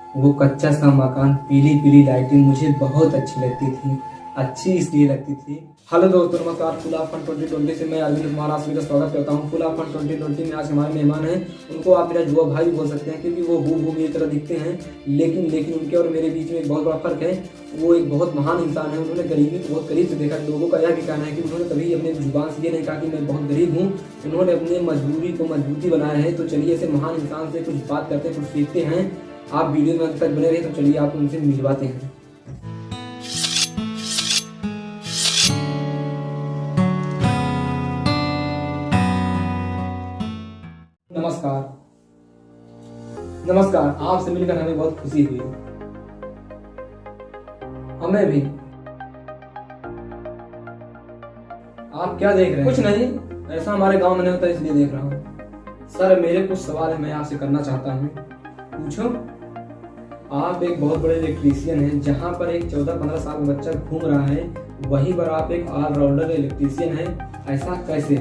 वो कच्चा सा मकान, पीली पीली लाइटें मुझे बहुत अच्छी लगती थी। अच्छी इसलिए लगती थी। हेलो दोस्तों, नमस्कार। फुल ऑफ फन 2020 से मैं अरविंद कुमार आप सभी का स्वागत करता हूँ। फुल ऑफ फन 2020 में आज हमारे मेहमान हैं। उनको आप मेरा जुआ भाई भी बोल सकते हैं, क्योंकि वो हूबहू मेरी तरह दिखते हैं। लेकिन उनके और मेरे बीच में एक बहुत बड़ा फर्क है। वो एक बहुत महान इंसान है। उन्होंने गरीबी को बहुत करीब से देखा। लोगों का यह भी कहना है कि उन्होंने कभी अपने जुबान से ये नहीं कहा कि मैं बहुत गरीब हूँ। उन्होंने अपने मजबूरी को मजबूती बनाया है। तो चलिए ऐसे महान इंसान से कुछ बात करते हैं, कुछ सीखते हैं। आप वीडियो में अंत तक बने रहे, तो चलिए आप उनसे मिलवाते हैं। नमस्कार। नमस्कार, आपसे मिलकर हमें बहुत खुशी हुई। हमें भी। आप क्या देख रहे हैं? कुछ नहीं, ऐसा हमारे गांव में नहीं होता इसलिए देख रहा हूँ। सर, मेरे कुछ सवाल है, मैं आपसे करना चाहता हूँ। पूछो। आप एक बहुत बड़े इलेक्ट्रीशियन हैं। जहाँ पर एक 14-15 साल का बच्चा घूम रहा है, वहीं पर आप एक ऑलराउंडर इलेक्ट्रीशियन हैं। ऐसा कैसे?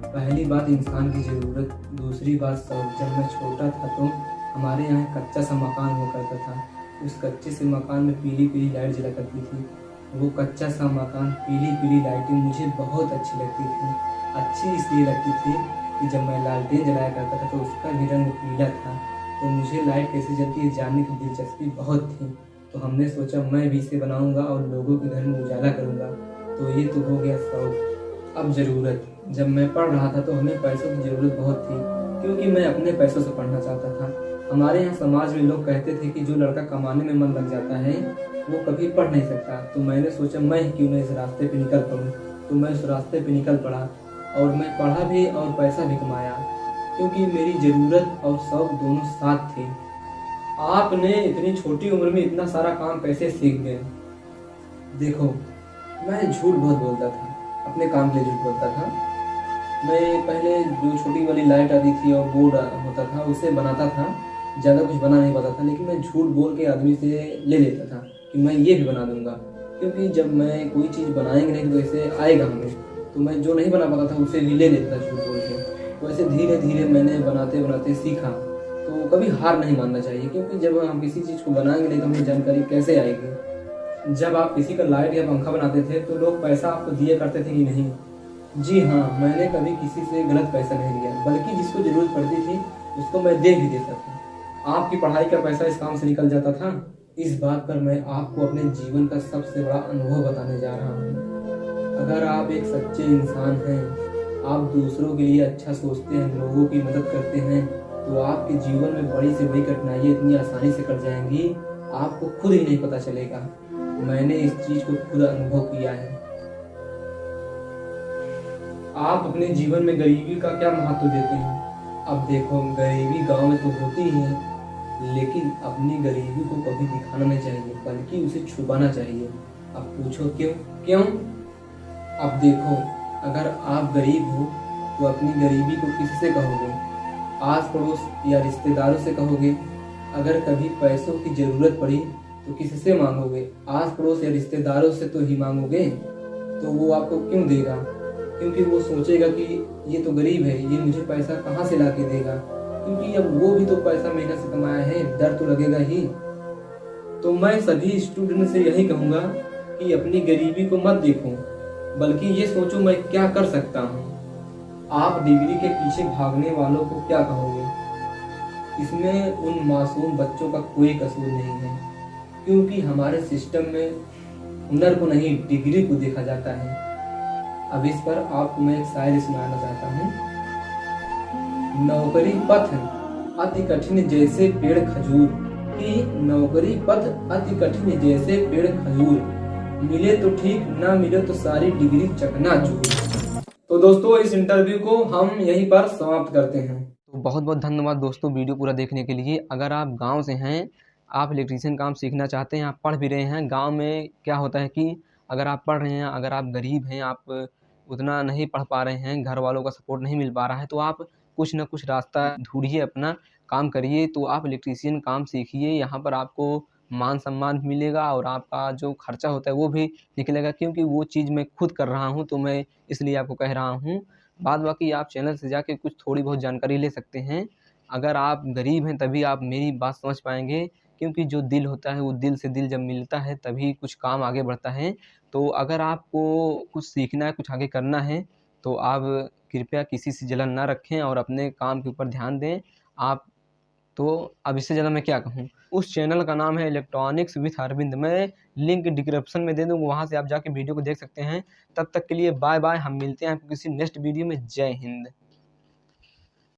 पहली बात इंसान की ज़रूरत, दूसरी बात शौक। जब मैं छोटा था तो हमारे यहाँ कच्चा सा मकान हुआ करता था। उस कच्चे से मकान में पीली पीली लाइट जला करती थी। वो कच्चा सा मकान, पीली पीली लाइटें मुझे बहुत अच्छी लगती थी। अच्छी इसलिए लगती थी कि जब मैं लालटेन जलाया करता था तो उसका भी रंग पीला था। तो मुझे लाइट कैसे जलती है जानने की दिलचस्पी बहुत थी। तो हमने सोचा मैं भी इसे बनाऊंगा और लोगों के घर में उजाला करूंगा। तो ये तो हो गया शौक। अब ज़रूरत। जब मैं पढ़ रहा था तो हमें पैसों की ज़रूरत बहुत थी, क्योंकि मैं अपने पैसों से पढ़ना चाहता था। हमारे यहाँ समाज में लोग कहते थे कि जो लड़का कमाने में मन लग जाता है वो कभी पढ़ नहीं सकता। तो मैंने सोचा मैं क्यों नहीं इस रास्ते पे निकल पड़ूँ। तो मैं उस रास्ते पे निकल पड़ा और मैं पढ़ा भी और पैसा भी कमाया, क्योंकि मेरी ज़रूरत और शौक दोनों साथ थे। आपने इतनी छोटी उम्र में इतना सारा काम कैसे सीख गए? देखो, मैं झूठ बहुत बोलता था, अपने काम के लिए झूठ बोलता था। मैं पहले जो छोटी वाली लाइट आती थी और बोर्ड होता था उसे बनाता था। ज़्यादा कुछ बना नहीं पाता था, लेकिन मैं झूठ बोल के आदमी से ले लेता था कि मैं ये भी बना दूंगा। क्योंकि जब मैं कोई चीज़ बनाएंगे नहीं तो इसे आएगा हमें। तो मैं जो नहीं बना पाता था उसे भी ले लेता था झूठ बोल के। तो ऐसे धीरे धीरे मैंने बनाते बनाते सीखा। तो कभी हार नहीं मानना चाहिए, क्योंकि जब हम किसी चीज़ को बनाएंगे नहीं तो हमें जानकारी कैसे आएगी। जब आप किसी का लाइट या पंखा बनाते थे तो लोग पैसा आपको दिया करते थे कि नहीं? जी हाँ, मैंने कभी किसी से गलत पैसा नहीं लिया, बल्कि जिसको ज़रूरत पड़ती थी उसको मैं दे भी देता था। आपकी पढ़ाई का पैसा इस काम से निकल जाता था। इस बात पर मैं आपको अपने जीवन का सबसे बड़ा अनुभव बताने जा रहा हूँ। अगर आप एक सच्चे इंसान हैं, आप दूसरों के लिए अच्छा सोचते हैं, लोगों की मदद करते हैं, तो आपके जीवन में बड़ी से बड़ी कठिनाइयाँ इतनी आसानी से कट जाएंगी, आपको खुद ही नहीं पता चलेगा। मैंने इस चीज़ को खुद अनुभव किया है। आप अपने जीवन में गरीबी का क्या महत्व देते हैं? अब देखो, गरीबी गांव में तो होती ही है, लेकिन अपनी गरीबी को कभी दिखाना नहीं चाहिए, बल्कि उसे छुपाना चाहिए। अब पूछो क्यों? क्यों? अब देखो, अगर आप गरीब हो तो अपनी गरीबी को किससे कहोगे? आस पड़ोस या रिश्तेदारों से कहोगे? अगर कभी पैसों की ज़रूरत पड़ी तो किससे मांगोगे? आस पड़ोस या रिश्तेदारों से तो ही मांगोगे। तो वो आपको क्यों देगा? क्योंकि वो सोचेगा कि ये तो गरीब है, ये मुझे पैसा कहाँ से ला के देगा। क्योंकि अब वो भी तो पैसा मेहनत से कमाया है, डर तो लगेगा ही। तो मैं सभी स्टूडेंट से यही कहूँगा कि अपनी गरीबी को मत देखो, बल्कि ये सोचो मैं क्या कर सकता हूँ। आप डिग्री के पीछे भागने वालों को क्या कहोगे? इसमें उन मासूम बच्चों का कोई कसूर नहीं है, क्योंकि हमारे सिस्टम में हुनर को नहीं, डिग्री को देखा जाता है। अब इस पर आपको मैं एक शायरी सुनाना चाहता हूँ। नौकरी पथ अति कठिन जैसे पेड़ खजूर, कि नौकरी पथ अति कठिन जैसे पेड़ खजूर, मिले तो ठीक, ना मिले तो सारी डिग्री चकनाचूर। तो दोस्तों, इस इंटरव्यू को हम यहीं पर समाप्त करते हैं। तो बहुत बहुत धन्यवाद दोस्तों वीडियो पूरा देखने के लिए। अगर आप गांव से हैं, आप इलेक्ट्रीशियन काम सीखना चाहते हैं, आप पढ़ भी रहे हैं, गांव में क्या होता है कि अगर आप पढ़ रहे हैं, अगर आप गरीब हैं, आप उतना नहीं पढ़ पा रहे हैं, घर वालों का सपोर्ट नहीं मिल पा रहा है, तो आप कुछ ना कुछ रास्ता ढूंढिए, अपना काम करिए। तो आप इलेक्ट्रीशियन काम सीखिए, यहाँ पर आपको मान सम्मान मिलेगा और आपका जो खर्चा होता है वो भी निकलेगा, क्योंकि वो चीज़ मैं खुद कर रहा हूँ, तो मैं इसलिए आपको कह रहा हूँ। बाद बाकी आप चैनल से जाके कुछ थोड़ी बहुत जानकारी ले सकते हैं। अगर आप गरीब हैं तभी आप मेरी बात समझ पाएंगे क्योंकि जो दिल होता है वो दिल से दिल जब मिलता है तभी कुछ काम आगे बढ़ता है। तो अगर आपको कुछ सीखना है, कुछ आगे करना है, तो आप कृपया किसी से जलन ना रखें और अपने काम के ऊपर ध्यान दें। आप तो अब इससे ज़्यादा मैं क्या कहूँ। उस चैनल का नाम है इलेक्ट्रॉनिक्स विथ अरविंद, मैं लिंक डिस्क्रिप्शन में दे दूँगा, वहाँ से आप जाके वीडियो को देख सकते हैं। तब तक के लिए बाय बाय, हम मिलते हैं आपको किसी नेक्स्ट वीडियो में। जय हिंद।